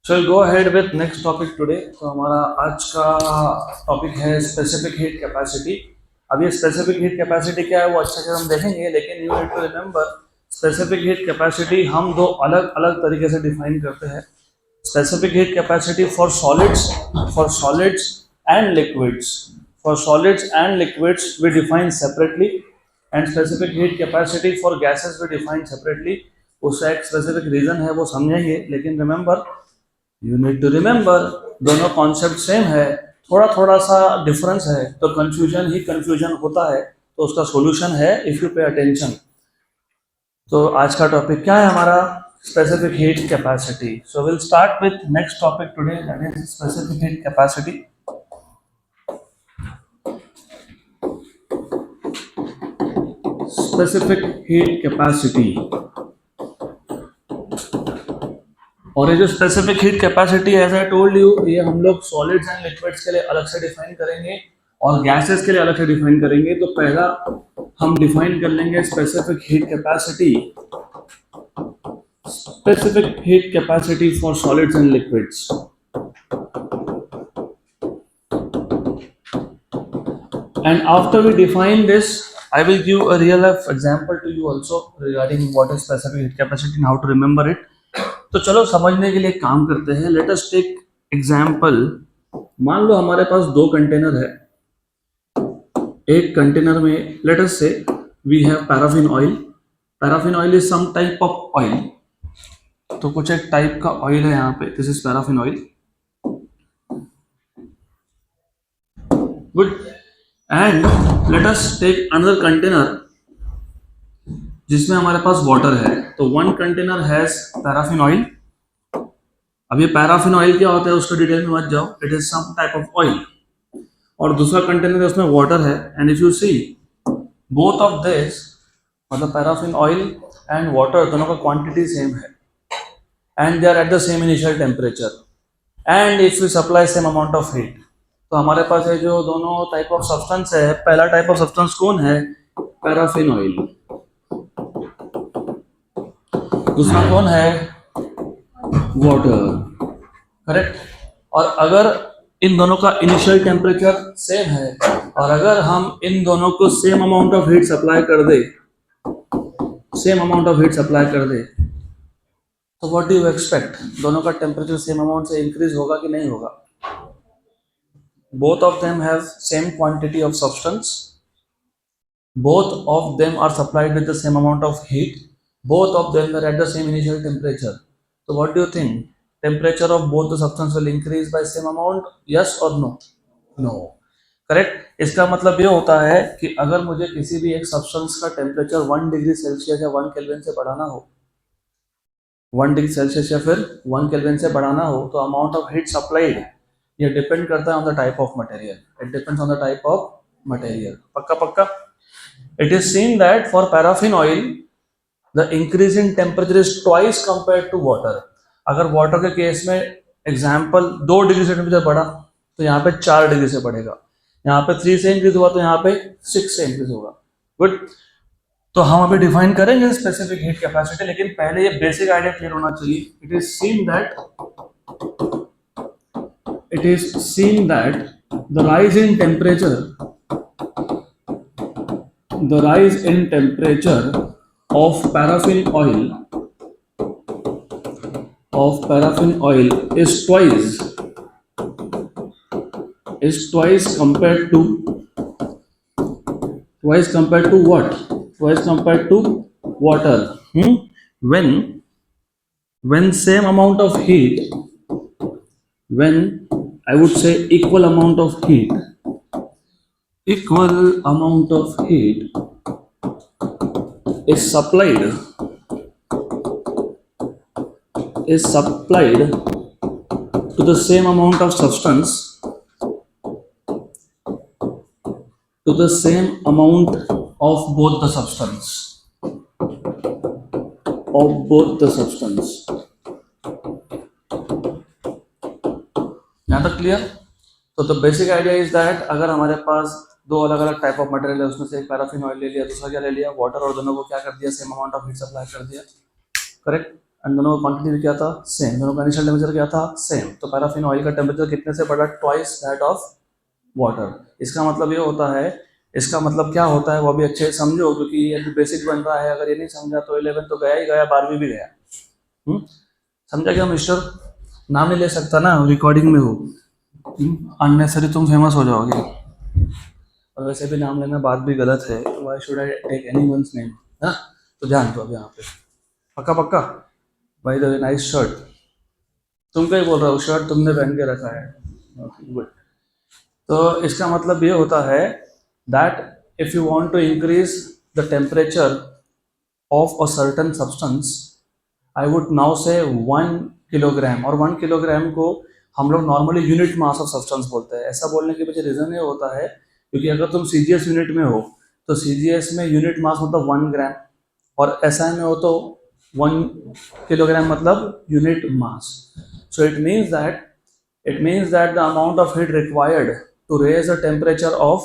So we'll go ahead with next topic today. तो हमारा आज का टॉपिक है स्पेसिफिक हीट कैपेसिटी. अब ये स्पेसिफिक हीट कैपेसिटी क्या है वो अच्छे से हम देखेंगे, लेकिन you need to remember specific heat capacity हम दो अलग अलग तरीके से डिफाइन करते हैं. Specific heat capacity for solids and liquids. For solids and liquids we define separately, and specific heat capacity for gases we define separately. उसका एक स्पेसिफिक रीजन है, वो समझेंगे, लेकिन remember you need to remember दोनों concept same है, थोड़ा थोड़ा सा डिफरेंस है तो कंफ्यूजन ही कंफ्यूजन होता है. तो उसका सॉल्यूशन है इफ यू पे अटेंशन. तो आज का टॉपिक क्या है हमारा? Specific heat capacity. So will start with next topic today, that is specific heat capacity. Specific heat capacity. और ये जो specific heat capacity as I told you, ये हम लोग सॉलिड्स एंड लिक्विड्स के लिए अलग से डिफाइन करेंगे और गैसेस के लिए अलग से डिफाइन करेंगे. तो पहला हम डिफाइन कर लेंगे specific heat capacity. Specific heat capacity for solids and liquids. And after we define this, I will give a real life example to you also regarding what is specific heat capacity and how to remember it. तो चलो समझने के लिए काम करते हैं. Let us take example. मान लो हमारे पास दो कंटेनर है. एक कंटेनर में let us say we have paraffin oil. Paraffin oil is some type of oil. तो कुछ एक टाइप का ऑयल है यहाँ पे. This is paraffin oil. Good. And let us take another container जिसमें हमारे पास वाटर है. तो one container has paraffin oil. अब ये पैराफिन ऑयल क्या होता है उसको डिटेल में मत जाओ, it is some type of oil. और दूसरा कंटेनर है उसमें वाटर है. And if you see both of this, मतलब पैराफिन ऑयल एंड वाटर दोनों का क्वांटिटी सेम है and they are at the same initial temperature and if you supply same amount of heat. तो हमारे पास है जो दोनों टाइप ऑफ सब्सटेंस है. पहला टाइप ऑफ सब्सटेंस कौन है? Paraffin oil. दूसरा कौन है? वाटर. करेक्ट. और अगर इन दोनों का इनिशियल टेम्परेचर सेम है और अगर हम इन दोनों को same amount of heat supply कर दे, तो व्हाट डू यू एक्सपेक्ट? दोनों का टेम्परेचर सेम अमाउंट से इंक्रीज होगा कि नहीं होगा? Both of them have same quantity of substance. Both of them are supplied with the same amount of heat. Both of them are at the same initial temperature. So what do you think? Temperature of both the substance will increase by same amount? Yes or no? No. Correct. इसका मतलब ये होता है कि अगर मुझे किसी भी एक सब्सटेंस का टेम्परेचर 1 डिग्री सेल्सियस या 1 केल्विन से बढ़ाना हो, 1 डिग्री सेल्सियस या फिर 1 केल्विन से बढ़ाना हो, तो अमाउंट ऑफ हीट सप्लाइड ये डिपेंड करता है on the type of material. It depends on the type of material. पक्का पक्का. It is seen that for paraffin oil the increase in temperature is twice compared to water. अगर water के case में example 2 degree से temperature बढ़ा तो यहाँ पे 4 डिग्री से बढ़ेगा. यहाँ पे 3 से इंक्रीज हुआ तो यहाँ पे 6 से इंक्रीज होगा. गुड. तो हम अभी डिफाइन करेंगे स्पेसिफिक हीट कैपेसिटी, लेकिन पहले ये बेसिक आइडिया क्लियर होना चाहिए. It is seen that the rise in temperature of paraffin oil is twice compared to what? Twice compared to water. When same amount of heat, when I would say equal amount of heat is supplied to the same amount of substance, to the same amount of both the substance. यहाँ तक clear? तो the basic idea is that अगर हमारे पास दो अलग अलग type of material है, उसमें से एक पैराफिन ऑयल ले लिया, दूसरा क्या ले लिया? वाटर, और दोनों को क्या कर दिया? Same amount of heat supply कर दिया. करेक्ट. एंड दोनों का क्वांटिटी भी क्या था, सेम, दोनों का इनिशियल टेम्परेचर क्या था, सेम। तो पैराफिन ऑयल का टेम्परेचर कितने से बढ़ा, ट्वाइस दैट ऑफ वाटर। इसका मतलब ये होता है, इसका मतलब क्या होता है वो भी अच्छे से समझो, क्योंकि ये बेसिक बन रहा है, अगर ये नहीं समझा तो 11 तो गया ही गया, 12वीं भी गया। समझा क्या मिस्टर? नाम नहीं ले सकता ना, रिकॉर्डिंग में हो, अननेसरी तुम फेमस हो जाओगे। और वैसे भी नाम लेना बात भी गलत है, why should I take anyone's name, है ना? तो ध्यान दो अब यहाँ पे, पक्का पक्का। भाई द नाइस शर्ट, तुम क्या ही बोल रहा हो, शर्ट तुमने पहन के रखा है, गुड। तो इसका मतलब ये होता है that if you want to increase the temperature of a certain substance, I would now say 1 kilogram, और 1 किलोग्राम को हम लोग normally unit mass of substance बोलते हैं। ऐसा बोलने के पीछे रीजन ये होता है क्योंकि अगर तुम सीजीएस यूनिट में हो तो सीजीएस में यूनिट मास मतलब 1 ग्राम, और एसआई में हो तो 1 किलोग्राम मतलब unit mass. So it means that the amount of heat required to raise the temperature of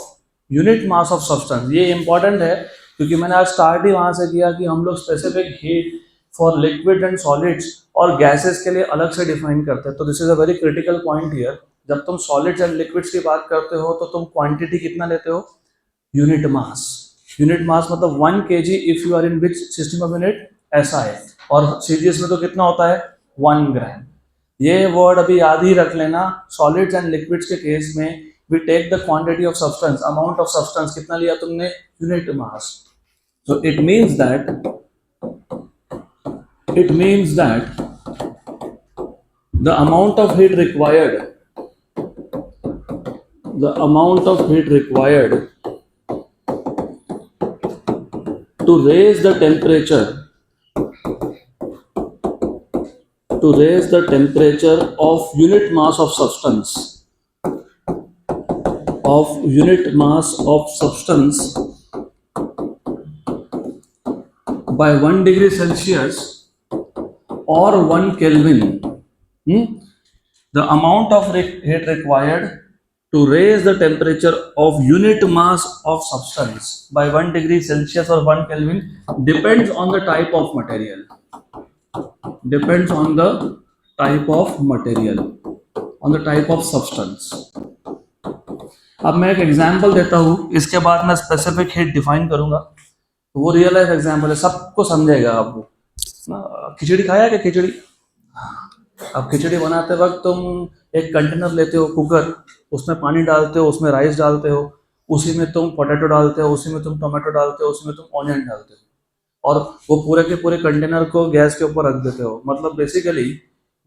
unit mass of substance. ये इंपॉर्टेंट है क्योंकि मैंने आज स्टार्ट ही वहां से किया कि हम लोग specific heat for liquid and solids और गैसेस के लिए अलग से डिफाइन करते हैं। तो this is a very critical point here. जब तुम सॉलिड्स एंड लिक्विड्स की बात करते हो तो तुम क्वांटिटी कितना लेते हो, यूनिट मास। यूनिट मास मतलब 1 kg if you are in which system of unit, SI, और सीजीएस में तो कितना होता है, 1 ग्राम। ये वर्ड अभी याद ही रख लेना। सॉलिड्स एंड लिक्विड्स के केस में we take the quantity of substance, amount of substance कितना लिया तुमने, unit mass. So it means that the amount of heat required to raise the temperature of unit mass of substance by 1 degree Celsius or 1 Kelvin. The amount of heat required to raise the temperature of unit mass of substance by 1 degree Celsius or 1 Kelvin depends on the type of material. On the type of substance. अब मैं एक example देता हूँ, इसके बाद मैं specific heat define करूंगा। तो वो रियल लाइफ एग्जांपल है, सबको समझेगा आपको। खिचड़ी खाया क्या, खिचड़ी? अब खिचड़ी बनाते वक्त तुम एक कंटेनर लेते हो, कुकर, उसमें पानी डालते हो, उसमें राइस डालते हो, उसी में तुम पोटैटो डालते हो, उसी में तुम टोमेटो डालते हो, उसी में तुम ऑनियन डालते हो, और वो पूरे के पूरे कंटेनर को गैस के ऊपर रख देते हो। मतलब बेसिकली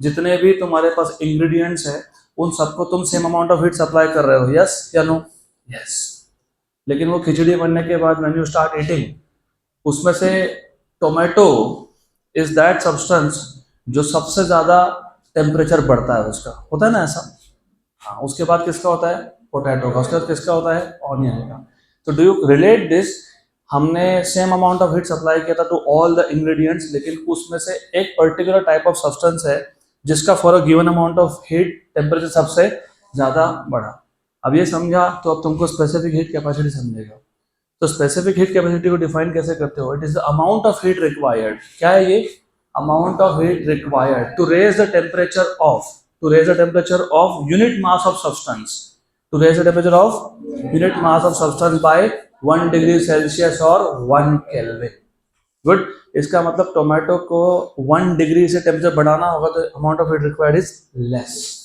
जितने भी तुम्हारे पास इंग्रेडिएंट्स है उन सबको तुम same amount of heat supply कर रहे हो, यस या नो? यस। लेकिन वो खिचड़ी बनने के बाद व्हेन यू स्टार्ट ईटिंग, उसमें से टोमेटो इज दैट सब्सटेंस जो सबसे ज्यादा टेम्परेचर बढ़ता है उसका, होता है ना ऐसा? हाँ, उसके बाद किसका होता है, पोटैटो का, उसके बाद किसका होता है, ऑनियन का। तो डू यू रिलेट दिस? हमने same amount of heat supply किया था टू ऑल द इंग्रेडिएंट्स, लेकिन उसमें से एक पर्टिकुलर टाइप ऑफ सब्सटेंस है जिसका for a given amount of heat temperature सबसे ज्यादा बढ़ा। अब ये समझा तो अब तुमको स्पेसिफिक हीट कैपेसिटी समझेगा। तो स्पेसिफिक हीट कैपेसिटी को डिफाइन कैसे करते हो? It is the amount of heat required. क्या है ये? Amount of heat required to raise the temperature of unit mass of substance, by 1 degree Celsius और 1 केल्विन। गुड। इसका मतलब टोमेटो को 1 डिग्री से टेम्परेचर बढ़ाना होगा तो amount of heat required is less.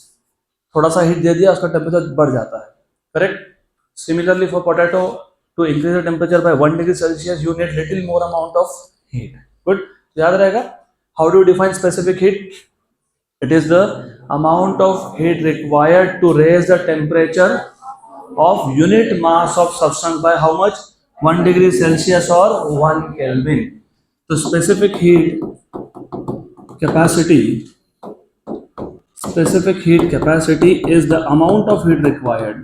थोड़ा सा हीट दे दिया, उसका टेम्परेचर बढ़ जाता है, correct? Similarly for potato, to increase the temperature by 1 degree Celsius you need little more amount of heat. Good, याद रहेगा। How do you define specific heat? It is the amount of heat required to raise the temperature of unit mass of substance by how much? 1 degree Celsius or 1 Kelvin. So specific heat capacity is the amount of heat required.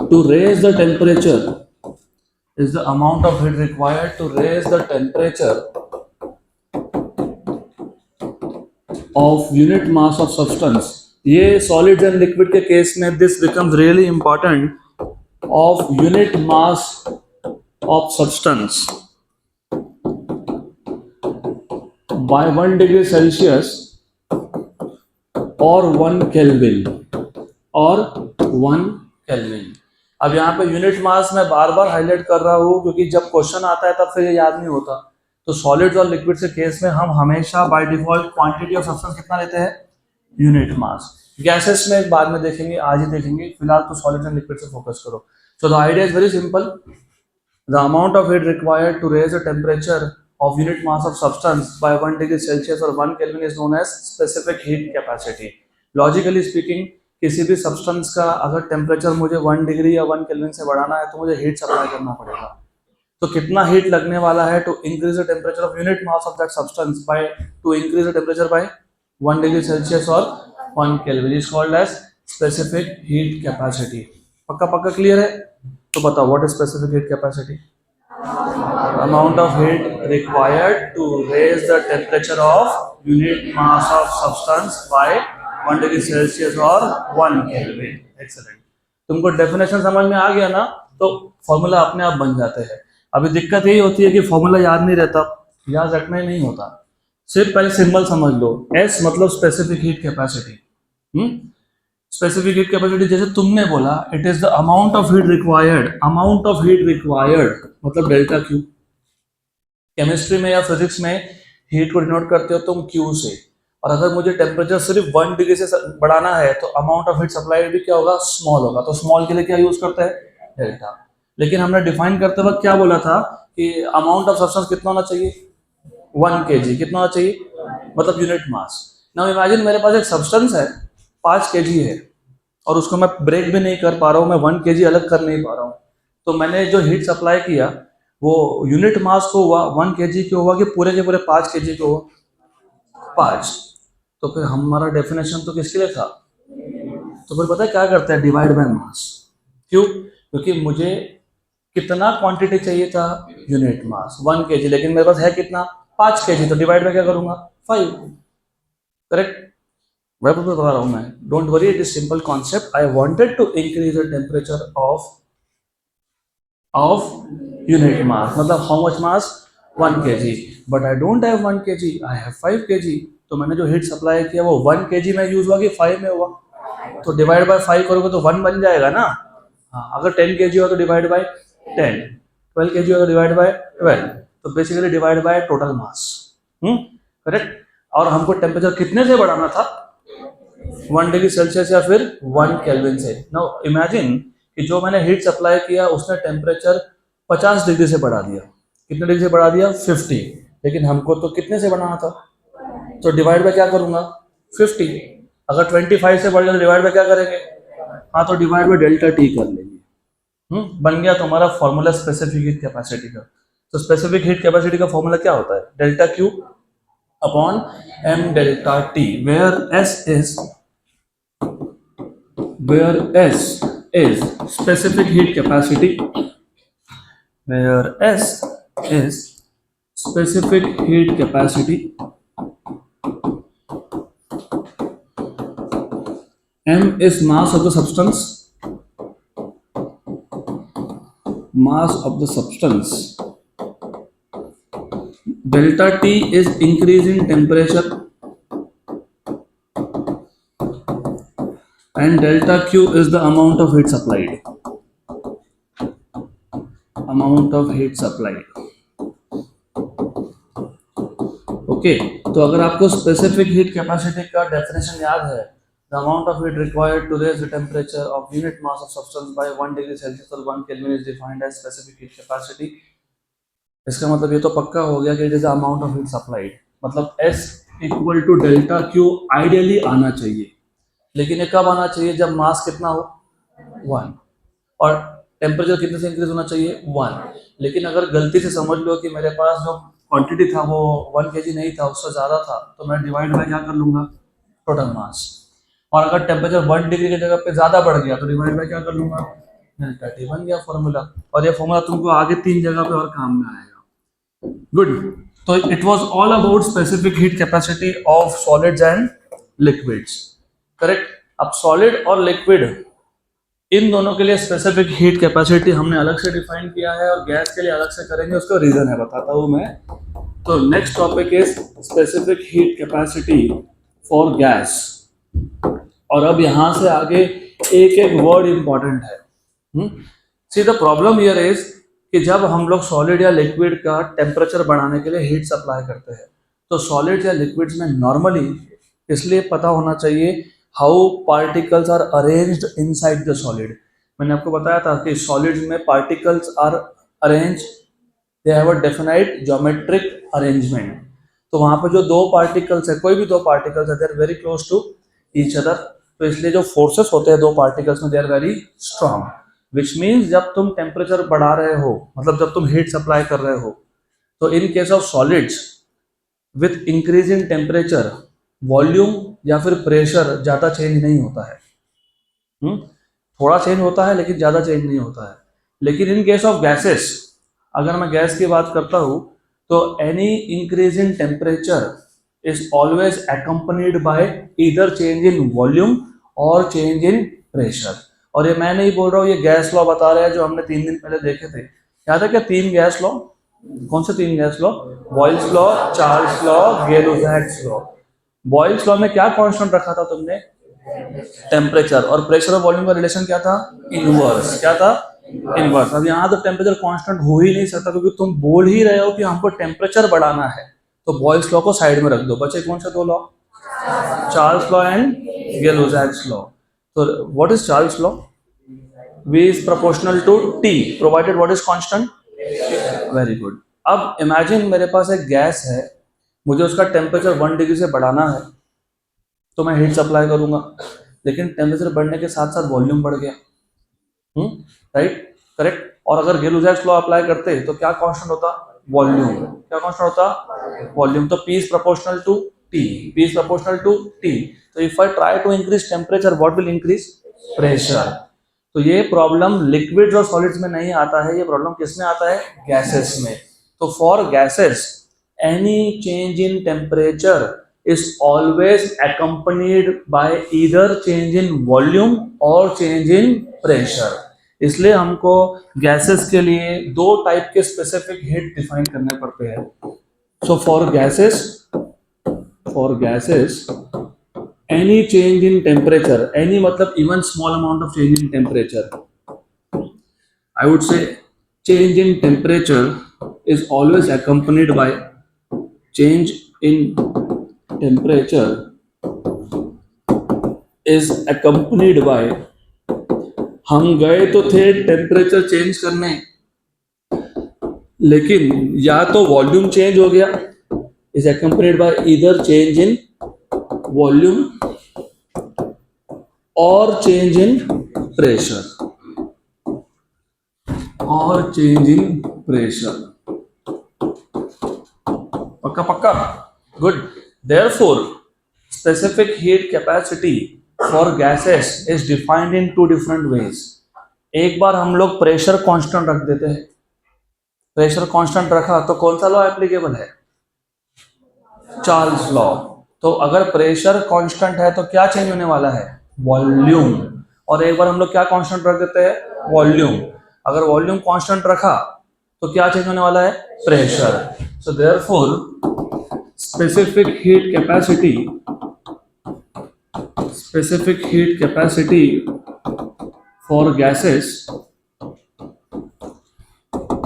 To raise the temperature is the amount of heat required to raise the temperature of unit mass of substance ये solid and liquid के case में this becomes really important of unit mass of substance by 1 degree Celsius और 1 kelvin और 1 kelvin. अब यहाँ पे unit mass मैं बार बार highlight कर रहा हूँ क्योंकि जब क्वेश्चन आता है तब फिर ये याद नहीं होता। तो सॉलिड्स और लिक्विड के केस में हम हमेशा by default quantity of substance कितना लेते हैं, यूनिट मास। गैसेस में बाद में देखेंगे, आज ही देखेंगे, फिलहाल तो सॉलिड्स एंड लिक्विड से फोकस करो। So the idea is very simple, the amount of heat required to raise the temperature of unit mass of substance by 1 degree Celsius or 1 Kelvin is known as specific heat capacity. Logically speaking, किसी भी substance का अगर temperature मुझे 1 degree या 1 kelvin से बढ़ाना है तो मुझे हीट सप्लाई करना पड़ेगा। तो कितना हीट लगने वाला है to increase the temperature of unit mass of that substance by to increase the temperature by 1 degree Celsius और 1 kelvin is called as specific heat capacity. पक्का पक्का क्लियर है? तो बताओ what is specific heat capacity? Amount of heat required to raise the temperature of unit mass of substance by 1 degree Celsius or 1 Kelvin. Excellent. तुमको definition समझ में आ गया ना, तो फॉर्मूला अपने आप बन जाते हैं। अभी दिक्कत यही होती है कि फॉर्मूला याद नहीं रहता, याद रखना ही नहीं होता। सिर्फ पहले सिंबल समझ लो, S मतलब specific heat capacity. Specific heat capacity जैसे तुमने बोला, it is the amount of heat required, amount of heat required मतलब डेल्टा क्यू। केमिस्ट्री में या फिजिक्स में हीट को डिनोट करते हो तुम क्यू से, और अगर मुझे टेम्परेचर सिर्फ 1 डिग्री से बढ़ाना है तो अमाउंट ऑफ हीट सप्लाई भी क्या होगा, स्मॉल होगा। तो स्मॉल के लिए क्या यूज करते हैं, डेल्टा। लेकिन हमने डिफाइन करते वक्त क्या बोला था कि अमाउंट ऑफ सब्सटेंस कितना होना चाहिए, 1 kg। कितना होना चाहिए, मतलब यूनिट मास। नाउ इमेजिन मेरे पास एक सब्सटेंस है 5 kg है और उसको मैं ब्रेक भी नहीं कर पा रहा हूँ, मैं 1 kg अलग कर नहीं पा रहा हूँ। तो मैंने जो हीट सप्लाई किया वो यूनिट मास को हुआ 1 kg क्यों हुआ कि पूरे के पूरे 5 kg को हुआ 5। तो फिर हमारा डेफिनेशन तो किसके लिए था, तो फिर पता है क्या करते हैं, डिवाइड बाय मास। क्यों, क्योंकि मुझे कितना क्वांटिटी चाहिए था, यूनिट मास 1 kg, लेकिन मेरे पास है कितना 5 kg, तो डिवाइड बाय क्या करूंगा 5। करेक्ट, मैं बता रहा हूं मैं, don't worry, it is simple concept. I wanted to increase the temperature of unit mass, मतलब how much mass, 1 kg, but I don't have 1 kg, I have 5 kg। तो मैंने जो हीट सप्लाई किया वो 1 kg में यूज हुआ कि 5 में हुआ, तो डिवाइड बाय 5 करोगे तो 1 बन जाएगा ना। हाँ, अगर 10 kg हो तो डिवाइड बाय 10, 12 kg हो तो डिवाइड बाय 12, तो basically divide by total mass. Correct. और हमको टेम्परेचर कितने से बढ़ाना था, 1 डिग्री सेल्सियस या फिर 1 केल्विन से। नाउ इमेजिन कि जो मैंने हीट सप्लाई किया उसने टेम्परेचर 50 डिग्री से बढ़ा दिया। कितने डिग्री से बढ़ा दिया, 50। लेकिन हमको तो कितने से बढ़ाना था, तो डिवाइड बाय क्या करूंगा 50। अगर 25 से बढ़ गया तो डिवाइड बाय क्या करेंगे, हाँ तो डिवाइड बाय डेल्टा टी कर लेंगे। बन गया तुम्हारा फॉर्मूला स्पेसिफिक हीट कैपेसिटी का। तो स्पेसिफिक हीट कैपेसिटी का फॉर्मूला क्या होता है, delta Q upon M delta T, where S is specific heat capacity, where S is specific heat capacity, M is mass of the substance, delta T is increase in temperature, and delta Q is the amount of heat supplied, okay. तो अगर आपको specific heat capacity का definition याद है, the amount of heat required to raise the temperature of unit mass of substance by 1 degree Celsius और 1 kelvin is defined as specific heat capacity. इसका मतलब ये तो पक्का हो गया कि it is the amount of heat supplied, मतलब S equal to delta Q ideally आना चाहिए। लेकिन ये कब आना चाहिए, जब मास कितना हो 1 और टेम्परेचर कितने से इंक्रीज होना चाहिए 1। लेकिन अगर गलती से समझ लो कि मेरे पास जो क्वांटिटी था वो 1 kg नहीं था, उससे ज़्यादा था, तो मैं डिवाइड बाय क्या कर लूँगा, टोटल मास। और अगर टेम्परेचर 1 डिग्री की जगह पे ज़्यादा बढ़ गया तो डिवाइड बाय क्या कर लूँगा, डेल्टा टी। बन गया फॉर्मूला। और ये फॉर्मूला तुमको आगे 3 जगह पे और काम में आएगा। गुड। तो it was all about specific heat capacity of solids and liquids. Correct. अब सॉलिड और लिक्विड इन दोनों के लिए स्पेसिफिक हीट कैपेसिटी हमने अलग से डिफाइन किया है और गैस के लिए अलग से करेंगे, उसका रीजन है बताता हूं मैं। तो next topic is specific heat capacity for gas. और अब यहां से आगे एक एक वर्ड इंपॉर्टेंट है। See the problem here is कि जब हम लोग सॉलिड या लिक्विड का टेम्परेचर बढ़ाने के लिए हीट सप्लाई करते हैं तो सॉलिड या लिक्विड्स में नॉर्मली इसलिए पता होना चाहिए how particles are arranged inside the solid. मैंने आपको बताया था कि सॉलिड्स में particles are arrange, they have a definite geometric arrangement. तो वहां पर जो दो पार्टिकल्स है, कोई भी दो पार्टिकल्स है, they are very close to each other. तो इसलिए जो फोर्सेस होते हैं दो पार्टिकल्स में, they are very strong, which means जब तुम टेम्परेचर बढ़ा रहे हो, मतलब जब तुम हीट सप्लाई कर रहे हो, तो in case of solids with increase in temperature volume या फिर प्रेशर ज्यादा चेंज नहीं होता है। थोड़ा चेंज होता है लेकिन ज्यादा चेंज नहीं होता है। लेकिन इन केस ऑफ गैसेस, अगर मैं गैस की बात करता हूं तो any increase in temperature is always accompanied by either change in volume और चेंज इन प्रेशर। और ये मैं नहीं बोल रहा हूँ, ये गैस लॉ बता रहे हैं जो हमने 3 दिन पहले देखे थे। याद है क्या 3 गैस लॉ? कौन से 3 gas law? Boyle's law, Charles law, Gay Lussac's law. Boyle's law में क्या कांस्टेंट रखा था तुमने? टेम्परेचर। और प्रेशर और वॉल्यूम का रिलेशन क्या था? इनवर्स। क्या था? इनवर्स। अब यहाँ तो टेम्परेचर कांस्टेंट हो ही नहीं सकता क्योंकि तुम बोल ही रहे हो कि हमको टेम्परेचर बढ़ाना है। तो बॉयल्स लॉ को साइड में रख दो, बचे कौन से 2 law? Charles law and Gay Lussac's law. तो what is Charles law? V is proportional to T provided what is constant? Very good. अब इमेजिन मेरे पास एक गैस है, मुझे उसका टेम्परेचर 1 डिग्री से बढ़ाना है तो मैं हीट सप्लाई करूंगा, लेकिन टेम्परेचर बढ़ने के साथ साथ वॉल्यूम बढ़ गया। Right, correct. और अगर गैलोवैक्स लॉ अप्लाई करते तो क्या कांस्टेंट होता? वॉल्यूम। क्या कांस्टेंट होता? वॉल्यूम। तो P is proportional to T. P is proportional to T. तो if I try to increase temperature, what will increase? Pressure. तो ये प्रॉब्लम लिक्विड्स और सॉलिड्स में नहीं आता है, ये प्रॉब्लम किस में आता है? गैसेस में। तो for gases any change in temperature is always accompanied by either change in volume और चेंज इन प्रेशर। इसलिए हमको गैसेस के लिए 2 टाइप के स्पेसिफिक हीट डिफाइन करने पड़ते हैं। So for gases any change in temperature, any मतलब even small amount of change in temperature, I would say change in temperature is always accompanied by change in temperature is accompanied by, हम गए तो थे temperature change करने, लेकिन या तो volume change हो गया, is accompanied by either change in volume और चेंज इन प्रेशर, और चेंज इन प्रेशर। पक्का पक्का, good. Therefore specific heat capacity for gases is defined in 2 different ways. एक बार हम लोग प्रेशर कांस्टेंट रख देते हैं, प्रेशर कांस्टेंट रखा तो कौन सा लॉ एप्लीकेबल है? Charles law. तो अगर प्रेशर कांस्टेंट है तो क्या चेंज होने वाला है? वॉल्यूम। और एक बार हम लोग क्या कांस्टेंट रख देते हैं? वॉल्यूम। अगर वॉल्यूम कांस्टेंट रखा तो क्या चेंज होने वाला है? Pressure. So therefore specific heat capacity for gases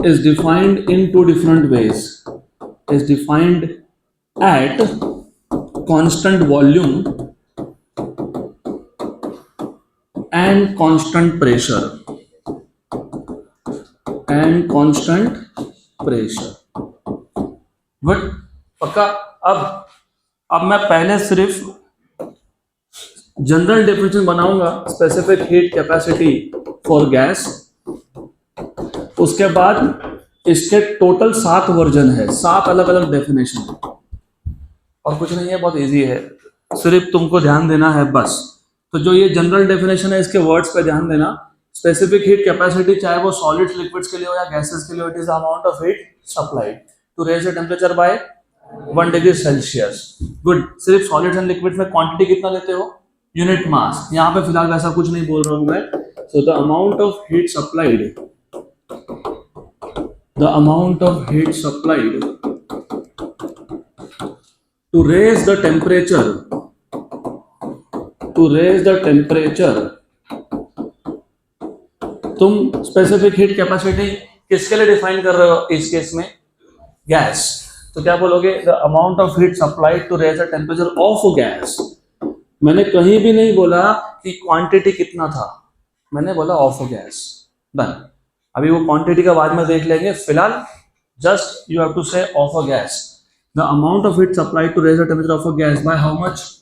is defined in 2 different ways. Is defined at constant volume and constant pressure. Good. पक्का। अब मैं पहले सिर्फ जनरल डेफिनेशन बनाऊंगा specific heat capacity for gas, उसके बाद इसके टोटल 7 वर्जन है, 7 अलग अलग डेफिनेशन है, और कुछ नहीं है, बहुत इजी है, सिर्फ तुमको ध्यान देना है बस। तो जो ये जनरल डेफिनेशन है इसके वर्ड्स पे ध्यान देना। स्पेसिफिक हीट कैपेसिटी चाहे वो सॉलिड्स लिक्विड्स के लिए हो या गैसेस के लिए हो, it is amount of heat supplied to raise the temperature by 1 degree Celsius. Good. सिर्फ सॉलिड्स एंड लिक्विड्स में क्वांटिटी कितना लेते हो? Unit mass. यहाँ पे फिलहाल वैसा कुछ नहीं बोल रहा हूं मैं। So the amount of heat supplied, the amount of heat supplied to raise the temperature, to raise the temperature, तुम स्पेसिफिक हीट कैपेसिटी किसके लिए डिफाइन कर रहे हो इस केस में? गैस। तो क्या बोलोगे? The amount of heat supplied to raise the temperature of gas. मैंने कहीं भी नहीं बोला कि क्वांटिटी कितना था, मैंने बोला ऑफ गैस। डन। अभी वो क्वांटिटी का बाद में देख लेंगे, फिलहाल just you have to say of a gas. The amount of heat supplied to raise the temperature of a gas by how much?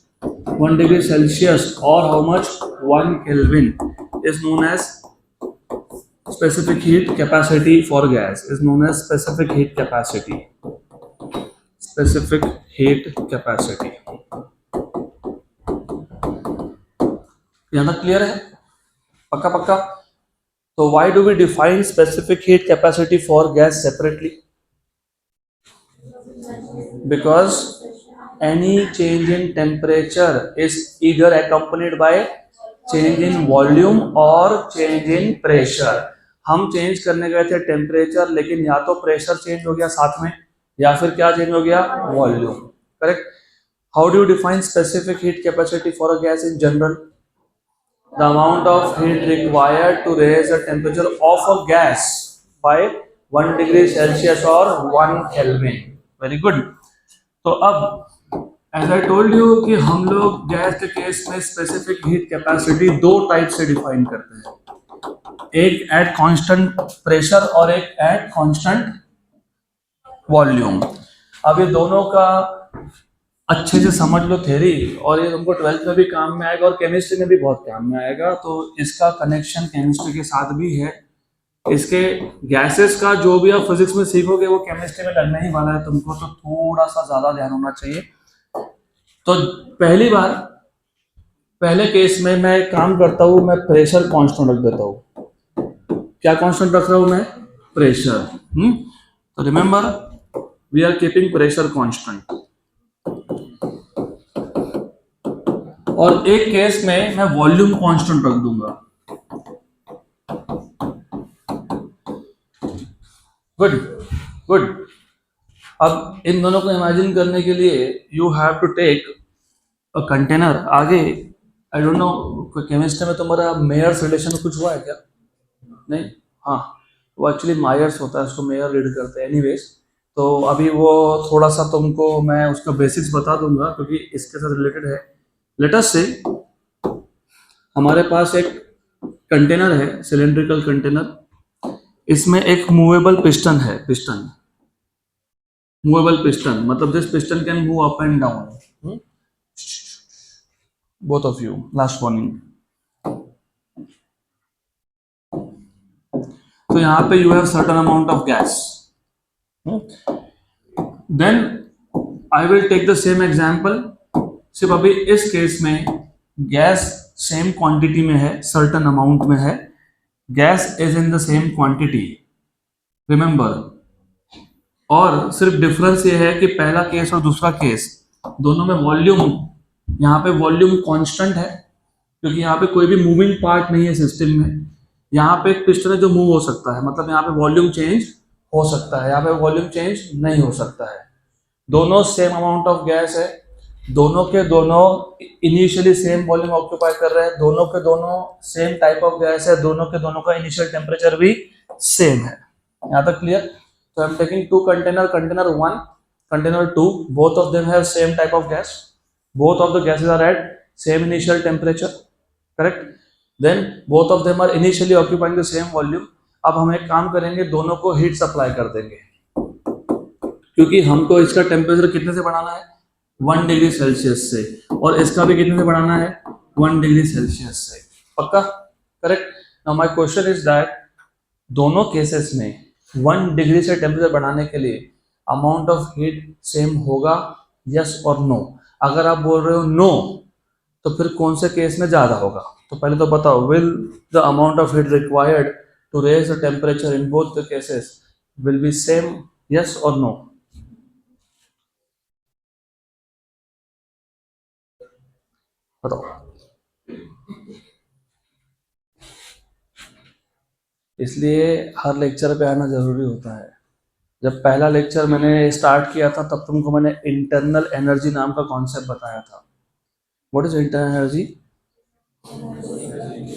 1 degree Celsius or how much? 1 Kelvin is known as specific heat capacity for gas, is known as specific heat capacity. Specific heat capacity. यहाँ तक clear है? पक्का पक्का? So why do we define specific heat capacity for gas separately? Because any change in temperature is either accompanied by change in volume or change in pressure. हम change करने गए थे temperature, लेकिन या तो प्रेशर चेंज हो गया साथ में, या फिर क्या चेंज हो गया? Volume. Correct. How do you define specific heat capacity for a gas in general? The amount of heat required to raise the temperature of a gas by 1 degree Celsius और 1 Kelvin. Very good. तो अब as I told you कि हम लोग gas के case में specific heat capacity दो type से डिफाइन करते हैं, एक एट कांस्टेंट प्रेशर और एक एट कांस्टेंट वॉल्यूम। अब ये दोनों का अच्छे से समझ लो थ्योरी, और ये तुमको 12th में भी काम में आएगा और केमिस्ट्री में भी बहुत काम में आएगा। तो इसका कनेक्शन केमिस्ट्री के साथ भी है। इसके गैसेस का जो भी आप फिजिक्स में सीखोगे वो केमिस्ट्री में लगने ही वाला है तुमको, तो थोड़ा सा ज्यादा ध्यान होना चाहिए। तो पहली बार, पहले केस में मैं एक काम करता हूं, मैं प्रेशर कांस्टेंट रख देता हूं। क्या कांस्टेंट रख रहा हूं मैं? प्रेशर। तो remember we are keeping pressure constant. और एक केस में मैं वॉल्यूम कांस्टेंट रख दूंगा। Good good. अब इन दोनों को इमेजिन करने के लिए you have to take a container. आगे आई डोंट नो केमिस्ट्री में तुम्हारा मेयर्स रिलेशन कुछ हुआ है क्या? नहीं? हाँ, वो एक्चुअली मायर्स होता है, उसको मेयर रीड करते हैं। एनीवेज, तो अभी वो थोड़ा सा तुमको मैं उसका बेसिक्स बता दूंगा क्योंकि इसके साथ रिलेटेड है। लेट अस से हमारे पास एक कंटेनर है, सिलेंड्रिकल कंटेनर। इसमें एक मूवेबल पिस्टन है। पिस्टन, मूवेबल पिस्टन मतलब this piston can move up and down. Both of you, last warning. तो यहाँ पे you have certain amount of gas. Then I will take the same example. सिर्फ अभी इस केस में gas same quantity में है, सर्टेन अमाउंट में है। Gas is in the same quantity, remember. और सिर्फ डिफरेंस ये है कि पहला केस और दूसरा केस दोनों में वॉल्यूम, यहाँ पे वॉल्यूम कांस्टेंट है क्योंकि यहाँ पे कोई भी मूविंग पार्ट नहीं है सिस्टम में। यहाँ पे एक पिस्टन है जो मूव हो सकता है, मतलब यहाँ पे वॉल्यूम चेंज हो सकता है, यहाँ पे वॉल्यूम चेंज नहीं हो सकता है। दोनों सेम अमाउंट ऑफ गैस है, दोनों के दोनों इनिशियली सेम वॉल्यूम ऑक्यूपाई कर रहे हैं, दोनों के दोनों सेम टाइप ऑफ गैस है, दोनों के दोनों का इनिशियल टेम्परेचर भी सेम है। यहाँ तक clear? So I'm taking two container, container 1, container 2, both of them have same type of gas, both of the gases are at same initial temperature, correct? Then both of them are initially occupying the same volume. अब हम एक काम करेंगे, दोनों को heat supply कर देंगे क्योंकि हमको इसका टेम्परेचर कितने से बढ़ाना है? 1 डिग्री सेल्सियस से, और इसका भी कितने से बढ़ाना है? 1 डिग्री सेल्सियस से। पक्का? Correct. Now my question is that दोनों केसेस में 1 डिग्री से टेम्परेचर बढ़ाने के लिए अमाउंट ऑफ हीट सेम होगा, यस और नो? अगर आप बोल रहे हो नो, तो फिर कौन से केस में ज्यादा होगा? तो पहले तो बताओ, will the amount of heat required to raise the temperature in both the cases will be same, yes और नो? बताओ। इसलिए हर लेक्चर पे आना ज़रूरी होता है। जब पहला लेक्चर मैंने स्टार्ट किया था तब तुमको मैंने इंटरनल एनर्जी नाम का कॉन्सेप्ट बताया था। What is internal energy?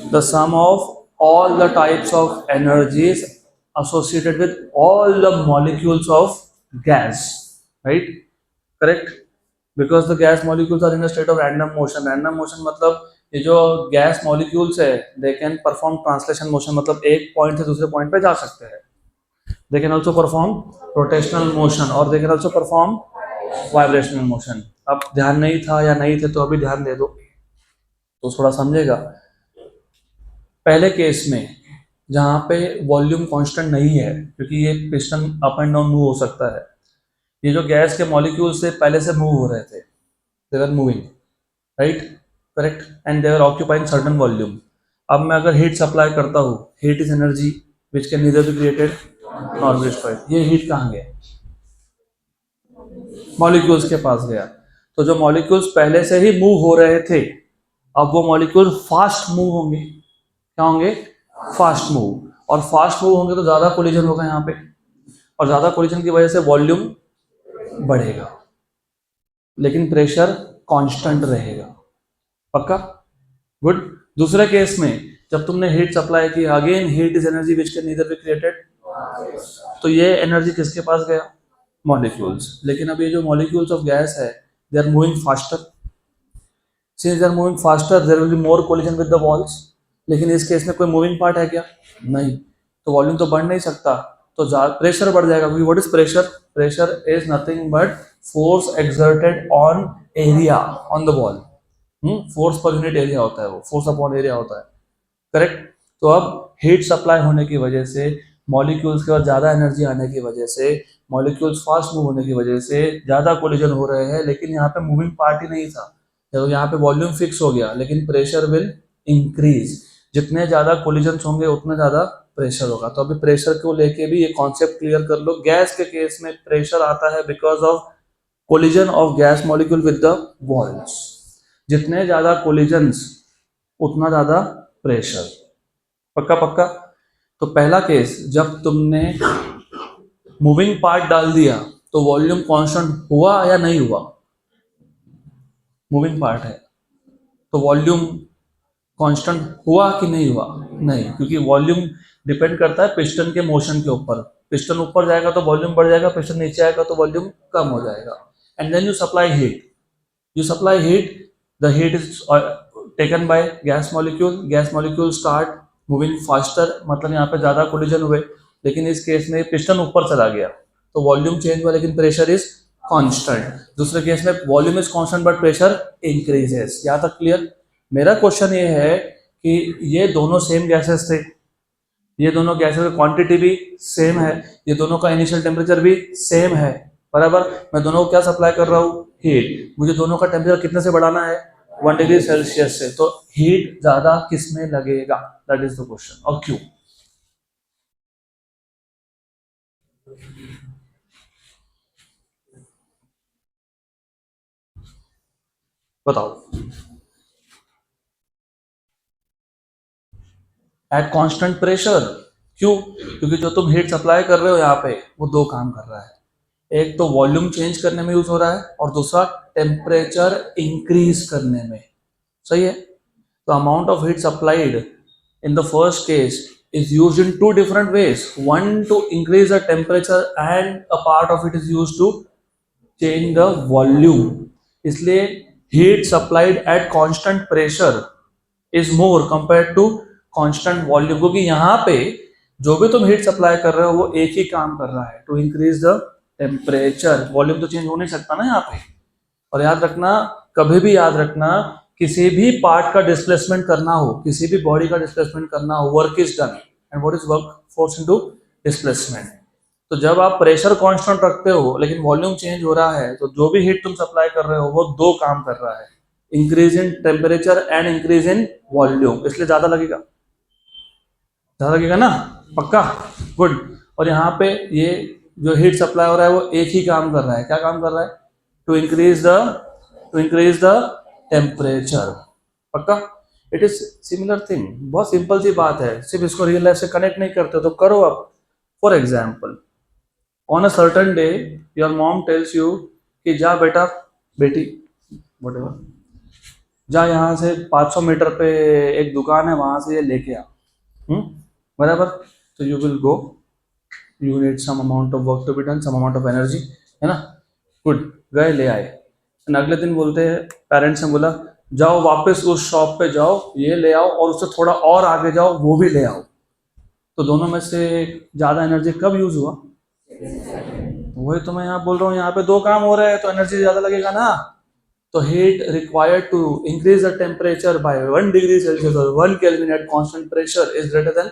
The sum of all the types of energies associated with all the molecules of gas, right? Correct? Because the gas molecules are in a state of random motion. Random motion मतलब ये जो gas molecules है they can perform translation motion, मतलब एक point से दूसरे point पे जा सकते हैं। They can also perform rotational motion और they can also perform vibrational motion. अब ध्यान नहीं था या नहीं थे तो अभी ध्यान दे दो तो थोड़ा समझेगा। पहले केस में जहाँ पे वॉल्यूम कांस्टेंट नहीं है, क्योंकि ये piston up and down move हो सकता है, ये जो गैस के मॉलिक्यूल्स से पहले से मूव हो रहे थे, they were moving, right? Correct? And they were occupying certain volume. अब मैं अगर हीट सप्लाई करता हूँ, heat is energy which can neither be created nor be destroyed. ये हीट कहाँ गया? मॉलिक्यूल्स के पास गया। तो जो मॉलिक्यूल्स पहले से ही मूव हो रहे थे, अब वो मॉलिक्यूल फास्ट मूव होंगे। क्या होंगे? Fast move. और फास्ट मूव होंगे तो ज्यादा कोलिजन होगा यहाँ पे, और ज्यादा कोलिजन की वजह से वॉल्यूम बढ़ेगा, लेकिन प्रेशर कांस्टेंट रहेगा। पक्का? गुड। दूसरे केस में जब तुमने हीट सप्लाई की, again heat is energy which can neither be created, तो ये एनर्जी किसके पास गया? मॉलिक्यूल्स। लेकिन अब ये जो मॉलिक्यूल्स ऑफ गैस है they are moving faster, since they are moving faster there will be more collision with the walls. लेकिन इस केस में कोई मूविंग पार्ट है क्या? नहीं, तो वॉल्यूम तो बढ़ नहीं सकता, तो प्रेशर बढ़ जाएगा। क्योंकि what is pressure? Pressure is nothing but force exerted on area on the wall. Force per unit area होता है, वो फोर्स अपॉन एरिया होता है। करेक्ट? तो अब हीट सप्लाई होने की वजह से, मॉलिक्यूल्स के पास ज़्यादा एनर्जी आने की वजह से, मॉलिक्यूल्स फास्ट मूव होने की वजह से ज़्यादा कोलिजन हो रहे हैं, लेकिन यहाँ पे मूविंग पार्ट ही नहीं था। तो यहाँ पे वॉल्यूम फिक्स हो गया, लेकिन प्रेशर विल इंक्रीज। जितने ज़्यादा कोलिजन होंगे उतना ज़्यादा प्रेशर होगा। तो अभी प्रेशर को लेके भी ये कॉन्सेप्ट क्लियर कर लो। गैस के केस में प्रेशर आता है because of collision of gas molecule with the walls. जितने ज्यादा कोलिजन्स उतना ज्यादा प्रेशर। पक्का पक्का? तो पहला केस जब तुमने मूविंग पार्ट डाल दिया तो वॉल्यूम कांस्टेंट हुआ या नहीं हुआ? मूविंग पार्ट है तो वॉल्यूम कांस्टेंट हुआ कि नहीं हुआ? नहीं, क्योंकि वॉल्यूम डिपेंड करता है पिस्टन के मोशन के ऊपर। पिस्टन ऊपर जाएगा तो वॉल्यूम बढ़ जाएगा, पिस्टन नीचे आएगा तो वॉल्यूम कम हो जाएगा। And then you supply heat, you supply heat, the heat is taken by gas molecule start moving faster, मतलब यहाँ पे ज्यादा कोलिजन हुए, लेकिन इस केस में पिस्टन ऊपर चला गया तो वॉल्यूम चेंज हुआ लेकिन प्रेशर इज कांस्टेंट। दूसरे केस में volume is constant but pressure increases. यहाँ तक क्लियर? मेरा क्वेश्चन ये है कि ये दोनों सेम गैसेस थे, ये दोनों गैसेस की क्वांटिटी भी सेम है, ये दोनों का इनिशियल टेम्परेचर भी सेम है, बराबर। मैं दोनों को क्या सप्लाई कर रहा हूँ? हीट। मुझे दोनों का टेम्परेचर कितने से बढ़ाना है? 1 डिग्री सेल्सियस से। तो हीट ज्यादा किस में लगेगा? That is the question. और क्यों? बताओ। Eight constant pressure. क्यों? क्योंकि जो तुम हीट सप्लाई कर रहे हो यहाँ पे वो दो काम कर रहा है। एक तो वॉल्यूम चेंज करने में यूज हो रहा है और दूसरा टेम्परेचर इंक्रीज करने में। सही है? तो amount of heat supplied in the first case is used in two different ways. One to increase the temperature and a part of it is used to change the volume. इसलिए heat supplied at constant pressure is more compared to constant volume, क्योंकि यहाँ पे जो भी तुम heat supply कर रहे हो वो एक ही काम कर रहा है, to increase the temperature. Volume तो चेंज हो नहीं सकता ना यहाँ पे। और याद रखना, कभी भी याद रखना, किसी भी पार्ट का डिस्प्लेसमेंट करना हो, किसी भी बॉडी का डिस्प्लेसमेंट करना हो, work is done and what is work? Force into displacement. तो जब आप प्रेशर कांस्टेंट रखते हो लेकिन वॉल्यूम चेंज हो रहा है, तो जो भी हीट तुम सप्लाई कर रहे हो वो दो काम कर रहा है, increase in temperature and increase in volume. इसलिए ज्यादा लगेगा, ज्यादा लगेगा ना? पक्का? गुड। और यहाँ पे ये जो हीट सप्लाई हो रहा है वो एक ही काम कर रहा है। क्या काम कर रहा है? To increase the temperature. पक्का? इट इज सिमिलर थिंग, बहुत सिंपल सी बात है, सिर्फ इसको रियल लाइफ से कनेक्ट नहीं करते हो तो करो आप। For example, on a certain day your mom tells you कि जा बेटा, बेटी, whatever, जा यहाँ से 500 मीटर पे एक दुकान है, वहां से ये लेके आ, बराबर। तो you will go, you need some amount of work to be done, some amount of energy, है ना, गुड, गए ले आए। अगले दिन बोलते हैं, पेरेंट्स ने बोला जाओ वापस उस शॉप पे जाओ, ये ले आओ और उससे थोड़ा और आगे जाओ, वो भी ले आओ। तो दोनों में से ज़्यादा एनर्जी कब यूज हुआ? वही तो मैं यहाँ बोल रहा हूँ, यहाँ पे दो काम हो रहे हैं तो एनर्जी ज़्यादा लगेगा ना। तो heat required to increase the temperature by 1 degree Celsius और 1 kelvin at constant pressure is greater than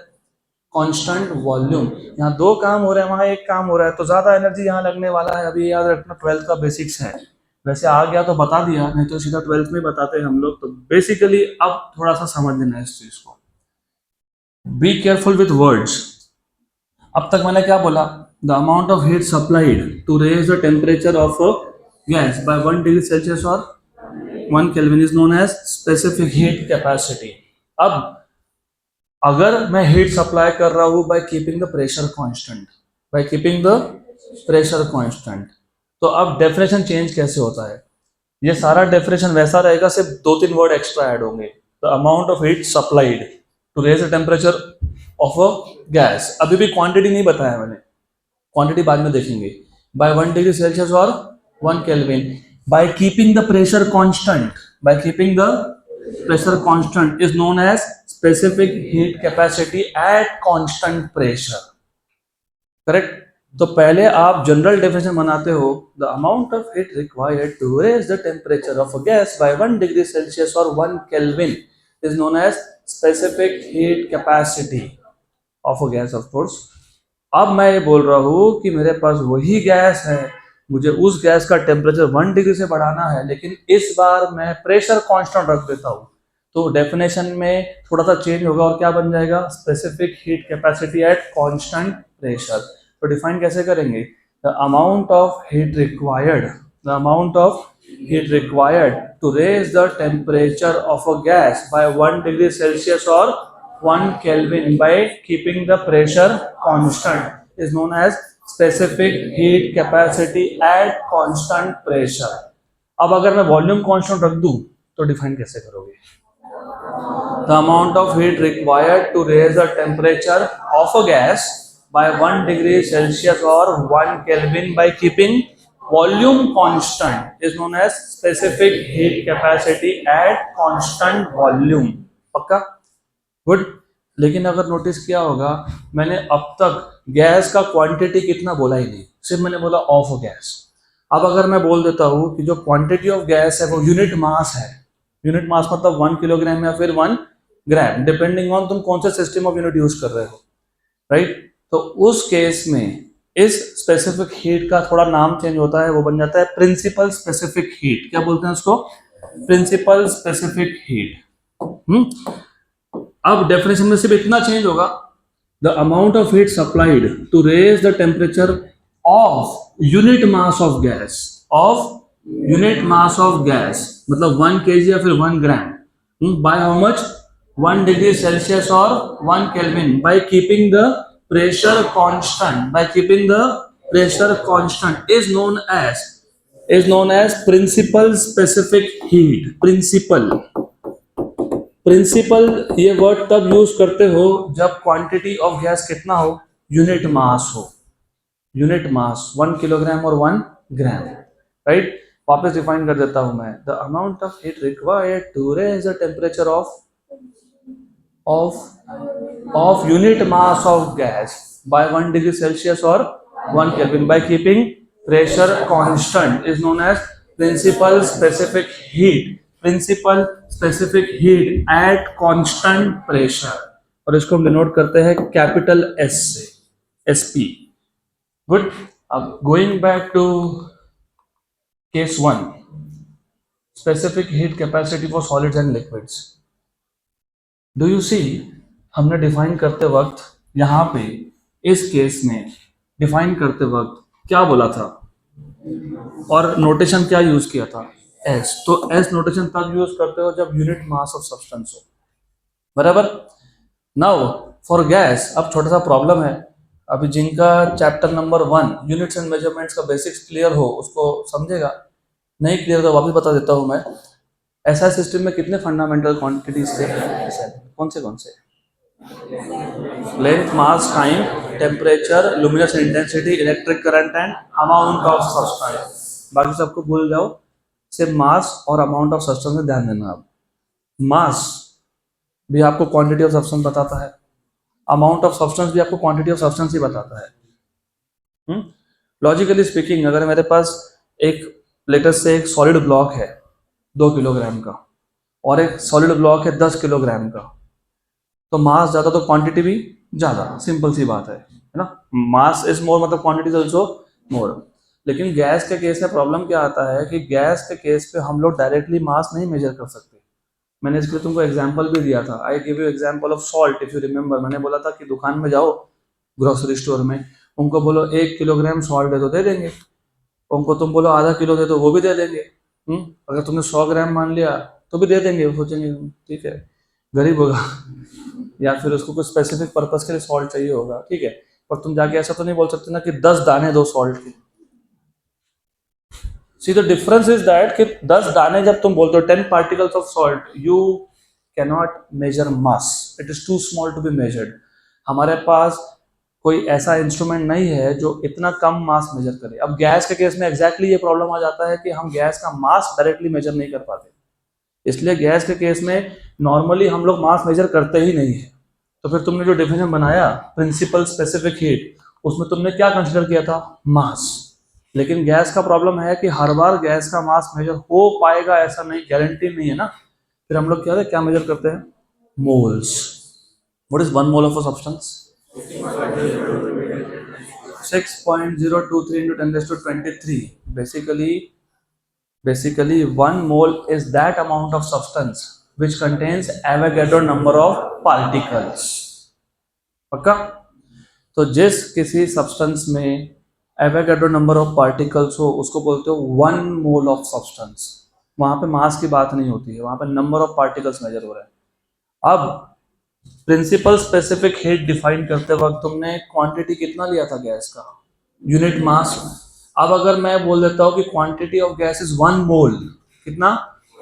constant volume. यहाँ दो काम हो रहे हैं, वहाँ एक काम हो रहा है, तो ज़्यादा एनर्जी यहाँ लगने वाला है। अभी याद रखना, 12th का बेसिक्स है, वैसे आ गया तो बता दिया, नहीं तो सीधा 12th में बताते हैं हम लोग। तो बेसिकली अब थोड़ा सा समझ लेना है इस चीज को। Be careful with words. अब तक मैंने क्या बोला? The amount of heat supplied to raise the temperature of gas by 1 degree Celsius और 1 kelvin is known as specific heat capacity. अब अगर मैं हीट सप्लाई कर रहा हूं by keeping the pressure constant, by keeping the pressure constant, तो अब definition change कैसे होता है? ये सारा डेफिनेशन वैसा रहेगा, सिर्फ 2-3 वर्ड एक्स्ट्रा ऐड होंगे। The amount of heat supplied to raise the temperature of a gas. अभी भी क्वांटिटी नहीं बताया मैंने, क्वांटिटी बाद में देखेंगे। बाय 1 डिग्री सेल्सियस और 1 kelvin by keeping the pressure constant, by keeping the pressure constant is known as specific heat capacity at constant pressure. Correct? तो पहले आप जनरल डेफिनेशन बनाते हो, the amount of heat required to raise the temperature of a gas by 1 degree Celsius और 1 kelvin is known as specific heat capacity of a gas, of course. अब मैं ये बोल रहा हूँ कि मेरे पास वही गैस है, मुझे उस गैस का टेम्परेचर 1 डिग्री से बढ़ाना है, लेकिन इस बार मैं प्रेशर कांस्टेंट रख देता हूँ, तो डेफिनेशन में थोड़ा सा चेंज होगा और क्या बन जाएगा? Specific heat capacity at constant pressure. तो डिफाइन कैसे करेंगे? The amount of heat required, the amount of heat required to raise the temperature of a gas by 1 degree Celsius और 1 kelvin by keeping the pressure constant is known as specific heat capacity at constant pressure. अब अगर मैं volume constant रख दूं तो define कैसे करोगे? The amount of heat required to raise the temperature of a gas by 1 degree Celsius or 1 Kelvin by keeping volume constant is known as specific heat capacity at constant volume। पक्का? Good. लेकिन अगर notice किया होगा, मैंने अब तक gas का quantity कितना बोला ही नहीं, सिर्फ मैंने बोला ऑफ गैस। अब अगर मैं बोल देता हूँ कि जो क्वांटिटी ऑफ गैस है वो यूनिट मास है, यूनिट मास मतलब 1 किलोग्राम या फिर 1 ग्राम, डिपेंडिंग ऑन तुम कौन सा सिस्टम ऑफ यूनिट यूज कर रहे हो, राइट? तो उस केस में इस स्पेसिफिक हीट का थोड़ा नाम चेंज होता है, वो बन जाता है प्रिंसिपल स्पेसिफिक हीट। क्या बोलते हैं उसको? Principal specific heat. अब डेफिनेशन में सिर्फ इतना चेंज होगा, the amount of heat supplied to raise the temperature of unit mass of gas, of unit mass of gas मतलब 1 kg या फिर 1 gram, by how much? 1 degree Celsius और 1 kelvin by keeping the pressure constant, by keeping the pressure constant is known as principal specific heat. Principal ये word तब use करते हो जब quantity of gas कितना हो? यूनिट मास हो, यूनिट मास 1 kilogram और 1 ग्राम, राइट? वापस डिफाइन कर देता हूं मैं, the amount of heat required to raise the temperature of unit mass of gas by 1 degree Celsius और 1 kelvin by keeping pressure constant is known as principal specific heat. Principal specific heat at constant pressure, और इसको हम denote करते हैं capital S से, SP. Good. अब going back to case 1, specific heat capacity for solids and liquids. Do you see, हमने define करते वक्त यहाँ पे इस केस में डिफाइन करते वक्त क्या बोला था और नोटेशन क्या यूज किया था? एस। तो एस नोटेशन तब यूज करते हो जब यूनिट मास ऑफ सब्सटेंस हो, बराबर। नाउ फॉर गैस, अब छोटा सा प्रॉब्लम है। अभी जिनका chapter number 1 units and measurements का बेसिक्स क्लियर हो उसको समझेगा, नहीं क्लियर तो वापस बता देता हूँ मैं। ऐसा सिस्टम में कितने फंडामेंटल क्वांटिटीज थे? कौन से? Length, mass, time, temperature, luminous intensity, electric current and amount of substance. बाकी सबको भूल जाओ, सिर्फ मास और अमाउंट ऑफ सब्सटेंस में ध्यान देना। अब मास भी आपको क्वांटिटी ऑफ सब्सटेंस बताता है, अमाउंट ऑफ सब्सटेंस भी आपको क्वांटिटी ऑफ सब्सटेंस ही बताता है। लॉजिकली स्पीकिंग, अगर मेरे पास एक लेटेस्ट से एक सॉलिड ब्लॉक है 2 किलोग्राम का और एक सॉलिड ब्लॉक है 10 किलोग्राम का, तो मास ज़्यादा तो क्वांटिटी भी ज़्यादा, सिंपल सी बात है ना। मास इज मोर मतलब क्वांटिटी इज ऑल्सो मोर। लेकिन गैस के केस में प्रॉब्लम क्या आता है कि गैस के केस पे हम लोग डायरेक्टली मास नहीं मेजर कर सकते। मैंने इसके लिए तुमको एग्जांपल भी दिया था। I give you example of salt, if you remember. मैंने बोला था कि दुकान में जाओ ग्रोसरी स्टोर में, उनको बोलो 1 किलोग्राम सॉल्ट दे दो, दे देंगे। उनको तुम बोलो आधा किलो दे दो, वो भी दे देंगे। अगर तुमने 100 ग्राम मान लिया तो भी दे देंगे, वो सोचेंगे ठीक है गरीब होगा या फिर उसको कुछ स्पेसिफिक पर्पस के लिए सॉल्ट चाहिए होगा, ठीक है। पर तुम जाके ऐसा तो नहीं बोल सकते ना कि 10 दाने दो सॉल्ट के। See the difference is that कि 10 दाने जब तुम बोलते हो 10 particles of salt, you can not measure mass, it is too small to be measured. हमारे पास कोई ऐसा इंस्ट्रूमेंट नहीं है जो इतना कम मास मेजर करे। अब गैस के केस में एग्जैक्टली ये प्रॉब्लम आ जाता है कि हम गैस का मास डायरेक्टली मेजर नहीं कर पाते, इसलिए गैस के केस में नॉर्मली हम लोग मास मेजर करते ही नहीं है। तो फिर तुमने जो डिफिनेशन बनाया प्रिंसिपल स्पेसिफिक हीट, उसमें तुमने क्या कंसिडर किया था? मास। लेकिन गैस का प्रॉब्लम है कि हर बार गैस का मास मेजर हो पाएगा ऐसा नहीं, गारंटी नहीं है ना। फिर हम लोग क्या मेजर करते हैं? Moles. What is 1 mole of a substance? 6.023 into 10 raised to 23. Basically 1 mole is that amount of substance which contains Avogadro number of particles. पक्का? तो जिस किसी सब्सटेंस में एवोगैड्रो नंबर ऑफ पार्टिकल्स हो उसको बोलते हो 1 मोल ऑफ सब्सटेंस। वहां पे मास की बात नहीं होती है, वहां पे नंबर ऑफ पार्टिकल्स मेजर हो रहा है। अब प्रिंसिपल स्पेसिफिक हीट डिफाइन करते वक्त तुमने क्वांटिटी कितना लिया था गैस का? Unit mass. अब अगर मैं बोल देता हूं कि क्वांटिटी ऑफ गैस इज 1 मोल, कितना?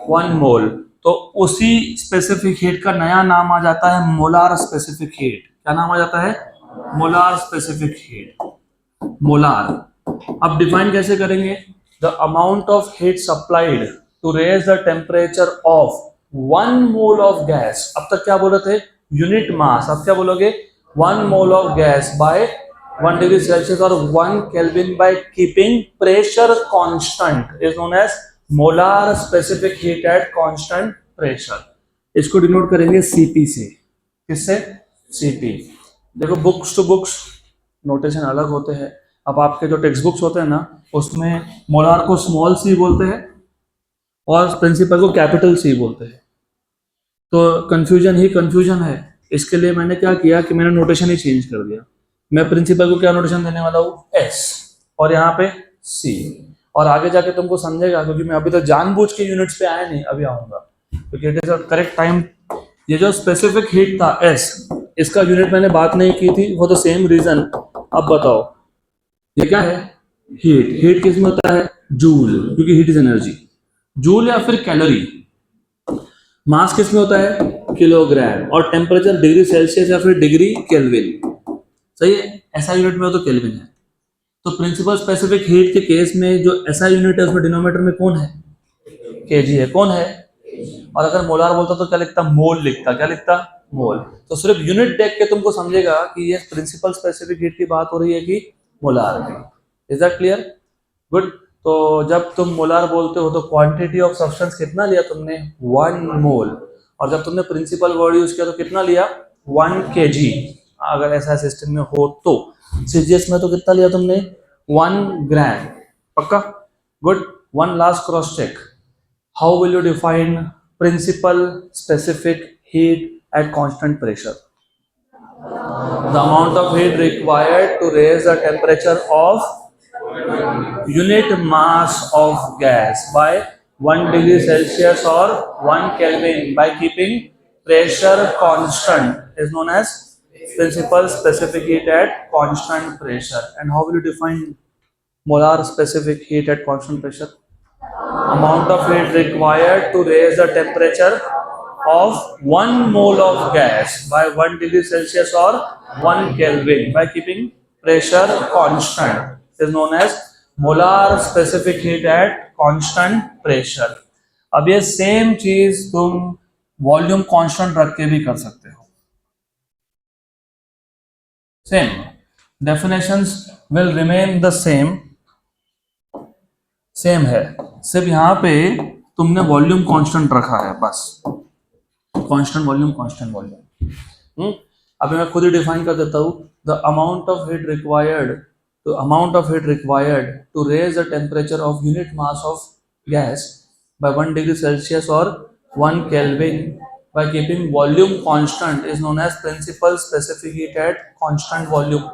1 मोल, तो उसी स्पेसिफिक हीट का नया नाम आ जाता है मोलार स्पेसिफिक हीट। क्या नाम आ जाता है? Molar specific heat, molar. अब डिफाइन कैसे करेंगे? The amount of heat supplied to raise the temperature of 1 mole of gas. अब तक क्या बोल रहे थे? Unit mass. अब क्या बोलोगे? 1 mole of gas by 1 degree Celsius और 1 kelvin by keeping pressure constant is known as molar specific heat at constant pressure. इसको डिनोट करेंगे सीपी से। किससे? सीपी। देखो बुक्स टू बुक्स नोटेशन अलग होते हैं। अब आपके जो टेक्स्ट बुक्स होते हैं ना उसमें मोलार को स्मॉल सी बोलते हैं और प्रिंसिपल को कैपिटल सी बोलते हैं। तो कंफ्यूजन ही कंफ्यूजन है। इसके लिए मैंने क्या किया कि मैंने नोटेशन ही चेंज कर दिया। मैं प्रिंसिपल को क्या नोटेशन देने वाला हूँ? एस, और यहाँ पे सी। और आगे जाके तुमको समझेगा, क्योंकि मैं अभी तो जानबूझ के यूनिट्स पे आया नहीं, अभी आऊंगा क्योंकि it is a correct time. ये जो स्पेसिफिक हीट था एस, इसका यूनिट मैंने बात नहीं की थी फॉर द सेम रीजन। अब बताओ ये क्या है? हीट। हीट किस में होता है? जूल, क्योंकि हीट इज एनर्जी। जूल या फिर कैलोरी। मास किस में होता है? किलोग्राम। और टेम्परेचर डिग्री सेल्सियस या फिर डिग्री केल्विन। सही है, ऐसा यूनिट में हो तो केल्विन है। तो प्रिंसिपल स्पेसिफिक हीट के केस में जो ऐसा यूनिट है उसमें डिनोमिनेटर में कौन है? केजी है। कौन है? और अगर मोलार बोलता तो क्या लिखता? मोल लिखता। क्या लिखता? मोल। तो सिर्फ यूनिट देख के तुमको समझेगा कि ये प्रिंसिपल स्पेसिफिक हीट की बात हो रही है कि मोलार की। Is that clear? गुड। तो जब तुम मोलार बोलते हो तो क्वांटिटी ऑफ सब्सटेंस कितना लिया तुमने? 1 मोल। और जब तुमने प्रिंसिपल वर्ड यूज किया तो कितना लिया? 1 केजी। अगर ऐसा सिस्टम में हो तो। सीजीएस में तो कितना लिया तुमने? 1 ग्राम। पक्का? Good. One last cross check. How will you define principal specific heat at constant pressure? The amount of heat required to raise the temperature of unit mass of gas by 1 degree Celsius or 1 Kelvin by keeping pressure constant is known as principal specific heat at constant pressure. And how will you define molar specific heat at constant pressure? Amount of heat required to raise the temperature of 1 mole of gas by 1 degree Celsius or 1 Kelvin by keeping pressure constant is known as molar specific heat at constant pressure. अब ये same चीज तुम volume constant रख के भी कर सकते हो. Same definitions will remain the same है, सिर्फ यहाँ पे तुमने वॉल्यूम कांस्टेंट रखा है बस. Constant volume. अभी मैं खुद ही डिफाइन कर देता हूँ. The amount of heat required to raise the temperature of unit mass of gas by 1 degree Celsius or 1 Kelvin by keeping volume constant is known as principal specific heat at constant volume.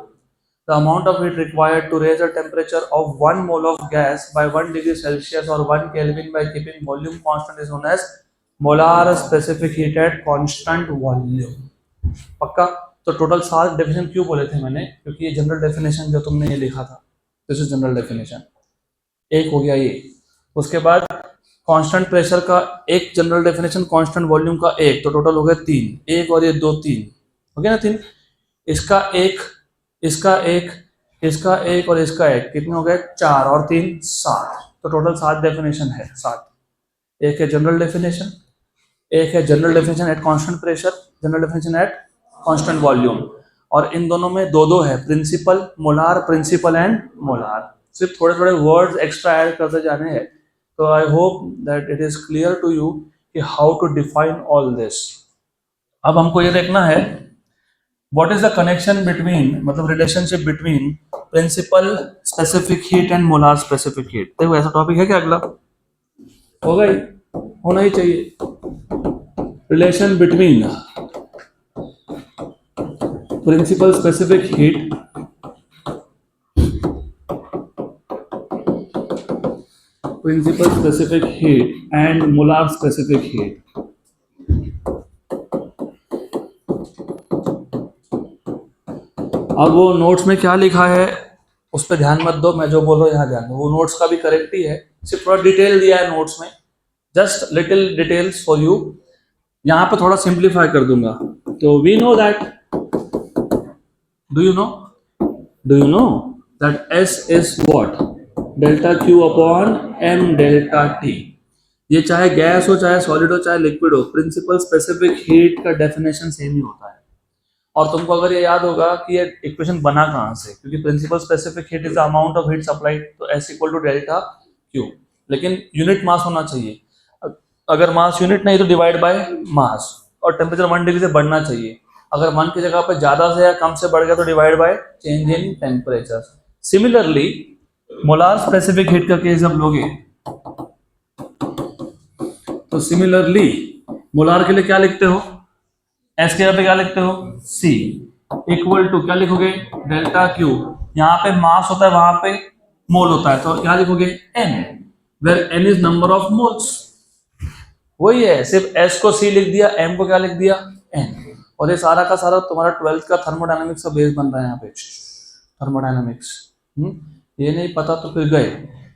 The amount of heat required to raise the temperature of 1 mole of gas by 1 degree Celsius or 1 Kelvin by keeping volume constant is known as molar specific heat at constant volume. पक्का? तो total 7 definition क्यों बोले थे मैंने? क्योंकि ये general definition जो तुमने ये लिखा था, दिस इज जनरल डेफिनेशन. एक हो गया ये. उसके बाद कांस्टेंट प्रेशर का एक जनरल डेफिनेशन, कांस्टेंट वॉल्यूम का एक, तो टोटल हो गए 3. एक और ये 2, 3 हो गया ना. 3 इसका एक, इसका एक, इसका एक और इसका एक, कितने हो गए? 4 और 3 7. तो टोटल 7 डेफिनेशन है. 7. एक है जनरल डेफिनेशन, एक है general definition at constant pressure, general definition at constant volume, और इन दोनों में 2 है, principal molar, principal and molar. सिर्फ थोड़े थोड़े वर्ड्स एक्स्ट्रा ऐड करते जाने हैं. So I hope that it is clear to you कि how to define all this. अब हमको ये देखना है what is the connection between, मतलब relationship between principal specific heat and molar specific heat. देखो ऐसा टॉपिक है क्या? अगला होगा ही, होना ही चाहिए. Relation between principal specific heat and molar specific heat. अब वो नोट्स में क्या लिखा है उस पर ध्यान मत दो, मैं जो बोल रहा हूँ यहाँ ध्यान दो. वो नोट्स का भी करेक्ट ही है, सिर्फ थोड़ा डिटेल दिया है नोट्स में, just little details for you. यहाँ पे थोड़ा सिंप्लीफाई कर दूंगा. तो we know that, do you know that S is what? Delta Q upon M delta T. ये चाहे गैस हो, चाहे सॉलिड हो, चाहे लिक्विड हो, प्रिंसिपल स्पेसिफिक हीट का डेफिनेशन सेम ही होता है. और तुमको अगर ये याद होगा कि ये इक्वेशन बना कहाँ से, क्योंकि principal specific heat is the amount of heat supplied, तो S equal to delta Q. लेकिन यूनिट मास होना चाहिए. अगर मास यूनिट नहीं तो डिवाइड बाय मास, और टेम्परेचर 1 डिग्री से बढ़ना चाहिए. अगर 1 की जगह पे ज्यादा से या कम से बढ़ गया तो divide by change in temperature. Similarly molar specific heat का केस जब लोगे तो सिमिलरली मोलार के लिए क्या लिखते हो? एस के जगह पे क्या लिखते हो? C इक्वल टू क्या लिखोगे? Delta Q. यहाँ पे मास होता है, वहां पे मोल होता है, तो क्या लिखोगे? N, where N is number of moles. वही है, सिर्फ S को C लिख दिया, M को क्या लिख दिया? N. और ये सारा का सारा तुम्हारा 12th का थर्मोडायनामिक्स का बेस बन रहा है यहाँ पे. थर्मोडायनामिक्स ये नहीं पता तो फिर गए,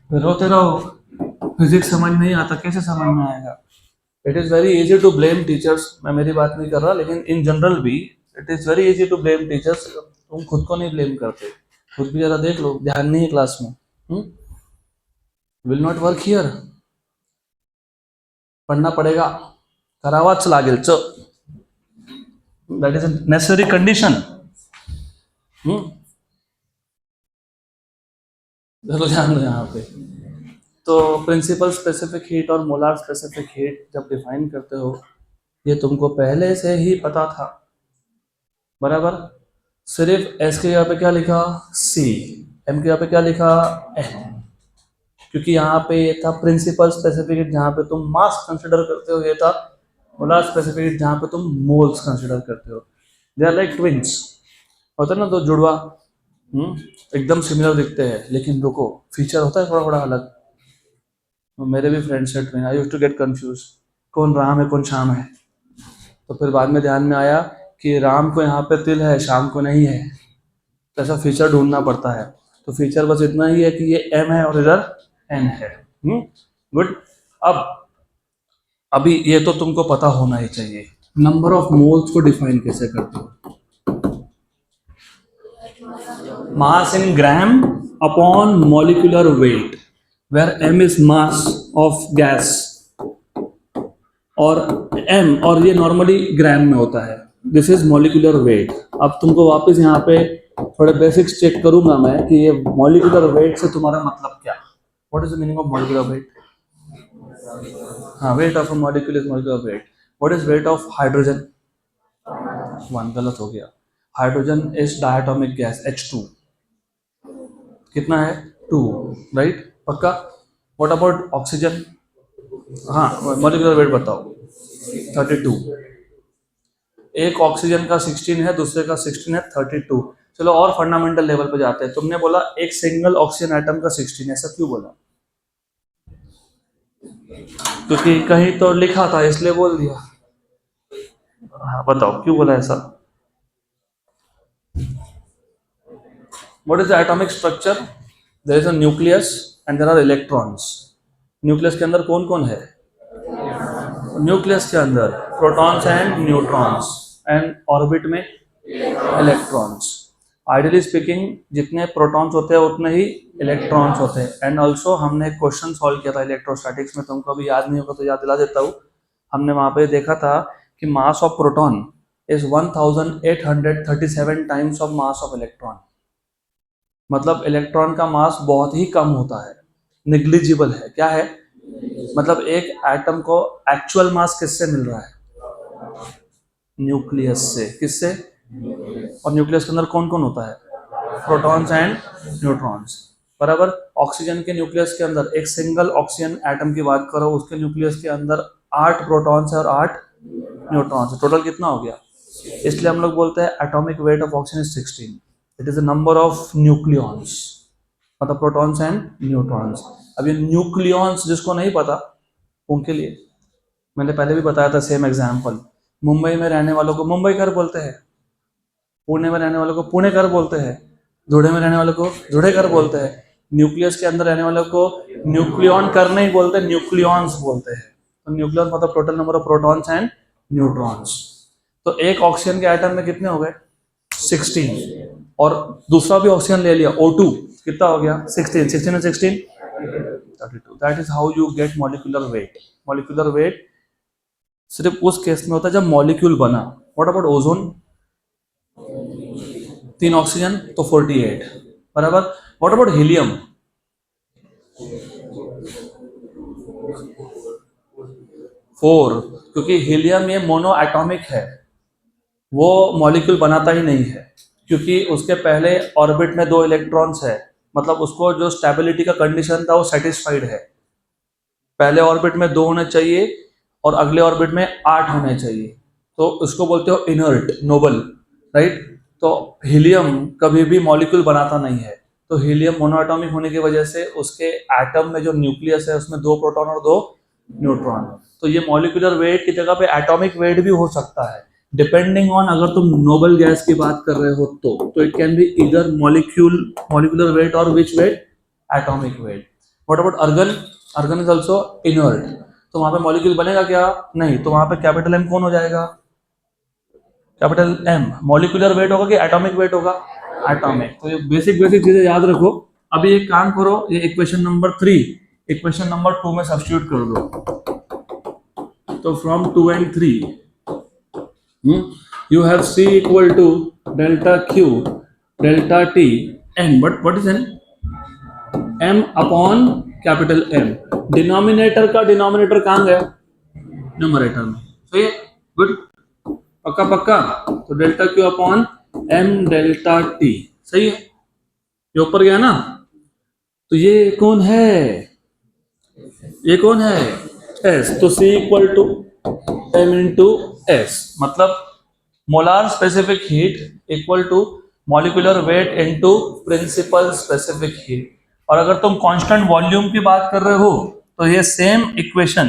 फिर रोते रहो, फिजिक्स समझ नहीं आता, कैसे समझ में आएगा? It is very easy to blame teachers. मैं मेरी बात नहीं कर रहा, लेकिन इन जनरल भी it is very easy to blame teachers. तुम खुद को नहीं ब्लेम करते, खुद भी जरा देख लो, ध्यान नहीं है क्लास में. Will not work here. पढ़ना पड़ेगा, करावाच लागेल. च that is a necessary condition. चलो ध्यान दो यहाँ पे. तो प्रिंसिपल स्पेसिफिक हीट और मोलार स्पेसिफिक हीट जब डिफाइन करते हो, ये तुमको पहले से ही पता था, बराबर. सिर्फ S के जगह पे क्या लिखा? C. M के जगह पे क्या लिखा? N. क्योंकि यहाँ पे ये था प्रिंसिपल स्पेसिफिक हीट जहाँ पे तुम मास कंसिडर करते हो, ये था मोलार स्पेसिफिक हीट जहाँ पे तुम मोल्स कंसिडर करते हो. They are like twins. होता है ना, तो जुड़वा एकदम सिमिलर दिखते हैं, लेकिन रुको, फीचर होता है थोड़ा थोड़ा अलग. मेरे भी फ्रेंड्स हैं twin. I used to get confuse, कौन राम है कौन श्याम है. तो फिर बाद में ध्यान में आया कि राम को यहाँ पे तिल है, शाम को नहीं है, तो ऐसा फीचर ढूंढना पड़ता है। तो फीचर बस इतना ही है कि ये m है और इधर n है। गुड। अब अभी ये तो तुमको पता होना ही चाहिए, नंबर ऑफ मोल्स को डिफाइन कैसे करते हो? Mass in gram upon molecular weight, where m is mass of gas और m, और ये नॉर्मली ग्राम में होता है, दिस इज मॉलिक्यूलर वेट। अब तुमको वापस यहाँ पे थोड़े बेसिक्स चेक करूंगा मैं कि ये मॉलिक्यूलर वेट से तुम्हारा मतलब क्या, what is the meaning of molecular weight? हाँ, weight of a molecule is molecular weight. What is weight of hydrogen? 1, गलत हो गया। Hydrogen is diatomic gas H2, कितना है? 2, राइट? पक्का? What about oxygen? हाँ, मॉलिक्यूलर वेट बताओ। 32। एक ऑक्सीजन का 16 है, दूसरे का 16 है, 32। चलो और फंडामेंटल लेवल पे जाते हैं। तुमने बोला एक सिंगल ऑक्सीजन एटम का 16, ऐसा क्यों बोला? क्योंकि कहीं तो लिखा था इसलिए बोल दिया। हाँ, बताओ क्यों बोला ऐसा? What is the atomic structure? There is a nucleus and there are electrons. Nucleus के अंदर कौन कौन है? न्यूक्लियस के अंदर protons and neutrons, and orbit में इलेक्ट्रॉन्स। आइडियली स्पीकिंग जितने प्रोटॉन्स होते हैं उतने ही इलेक्ट्रॉन्स होते हैं। एंड ऑल्सो हमने एक क्वेश्चन सॉल्व किया था इलेक्ट्रोस्टैटिक्स में, तुमको अभी याद नहीं होगा तो याद दिला देता हूँ। हमने वहाँ पे देखा था कि mass of proton is 1837 times of mass of electron. मतलब इलेक्ट्रॉन का मास बहुत ही कम होता है, निग्लिजिबल है। क्या है? मतलब एक एटम को एक्चुअल मास किससे मिल रहा है? न्यूक्लियस से। किससे? और न्यूक्लियस के अंदर कौन कौन होता है? प्रोटॉन्स एंड न्यूट्रॉन्स, बराबर। ऑक्सीजन के न्यूक्लियस के अंदर, एक सिंगल ऑक्सीजन एटम की बात करो, उसके न्यूक्लियस के अंदर 8 प्रोटॉन्स है और 8 न्यूट्रॉन्स है। टोटल कितना हो गया? इसलिए हम लोग बोलते हैं atomic weight of oxygen is 16। It is the number of nucleons, मतलब प्रोटॉन्स एंड न्यूट्रॉन्स। अब ये न्यूक्लियॉन्स जिसको नहीं पता उनके लिए मैंने पहले भी बताया था सेम एग्जाम्पल। मुंबई में रहने वालों को मुंबईकर बोलते हैं, पुणे में रहने वालों को पुणेकर बोलते हैं, धुड़े में रहने वालों को धुड़ेकर बोलते हैं। न्यूक्लियस के अंदर रहने वालों को न्यूक्लियॉन कर नहीं बोलते, न्यूक्लियॉन्स बोलते हैं। तो न्यूक्लियॉन मतलब total number of protons and neutrons. तो एक ऑक्सीजन के एटम में कितने हो गए? 16। और दूसरा भी ऑक्सीजन ले लिया O2, कितना हो गया? 16। 16 and 16 32। That is how you get molecular weight. Molecular weight सिर्फ उस केस में होता है जब मॉलिक्यूल बना। What about ozone? 3 ऑक्सीजन तो 48, बराबर। What about helium? 4, क्योंकि हीलियम ये मोनो एटॉमिक है, वो मॉलिक्यूल बनाता ही नहीं है, क्योंकि उसके पहले ऑर्बिट में 2 इलेक्ट्रॉन्स है। मतलब उसको जो स्टेबिलिटी का कंडीशन था वो सेटिस्फाइड है। पहले ऑर्बिट में 2 होने चाहिए और अगले ऑर्बिट में 8 होने चाहिए, तो उसको बोलते हो इनर्ट, नोबल, राइट। तो हीलियम कभी भी मॉलिक्यूल बनाता नहीं है। तो हीलियम मोनोएटॉमिक होने की वजह से उसके एटम में जो न्यूक्लियस है उसमें 2 प्रोटॉन और 2 न्यूट्रॉन। तो ये मॉलिक्यूलर वेट की जगह पे एटॉमिक वेट भी हो सकता है, डिपेंडिंग ऑन अगर तुम नोबल गैस की बात कर रहे हो तो इट कैन बी इधर मॉलिक्यूलर वेट और which weight? Atomic weight. What about argon? Argon is also inert, तो वहां पे मॉलिक्यूल बनेगा क्या? नहीं। तो वहां पे कैपिटल M कौन हो जाएगा? Capital M। मॉलिक्यूलर वेट होगा कि एटॉमिक वेट होगा? एटॉमिक। तो ये बेसिक चीजें याद रखो। अभी एक काम करो, ये इक्वेशन नंबर 3 इक्वेशन नंबर 2 में सब्स्टिट्यूट कर दो। तो from 2 and 3 you have C equal to delta Q delta T N, but what is N? M upon capital M। Denominator का डिनोमिनेटर कहाँ गया? न्यूमरेटर में। सही है, गुड, पक्का पक्का। तो delta Q upon M delta T, सही है, ये ऊपर गया ना। तो ये कौन है? ये कौन है? S। तो C equal to M into S, मतलब molar specific heat equal to molecular weight into principal specific heat. और अगर तुम कांस्टेंट वॉल्यूम की बात कर रहे हो तो ये सेम इक्वेशन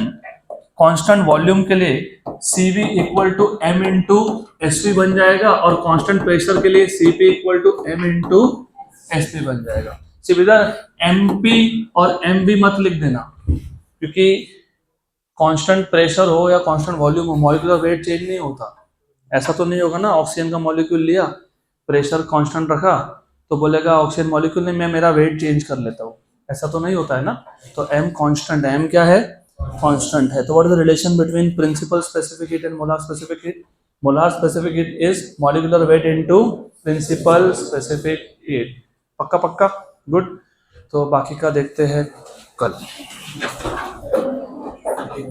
कांस्टेंट वॉल्यूम के लिए CV equal to M into SV बन जाएगा, और कांस्टेंट प्रेशर के लिए CP equal to M into SP बन जाएगा। सिर्फ इधर MP और MB मत लिख देना, क्योंकि कांस्टेंट प्रेशर हो या कांस्टेंट वॉल्यूम हो, मॉलिक्यूलर वेट चेंज नहीं होता। ऐसा तो नहीं होगा ना, ऑक्सीजन का मॉलिक्यूल लिया, प्रेशर कांस्टेंट रखा, तो बोलेगा ऑक्सीजन मॉलिक्यूल ने मैं मेरा वेट चेंज कर लेता हूँ, ऐसा तो नहीं होता है ना। तो M कांस्टेंट है, M क्या है, कांस्टेंट है। तो what is the relation between principal specific heat and molar specific heat? Molar specific heat is molecular weight into principal specific heat. पक्का पक्का, गुड। तो बाकी का देखते हैं कल।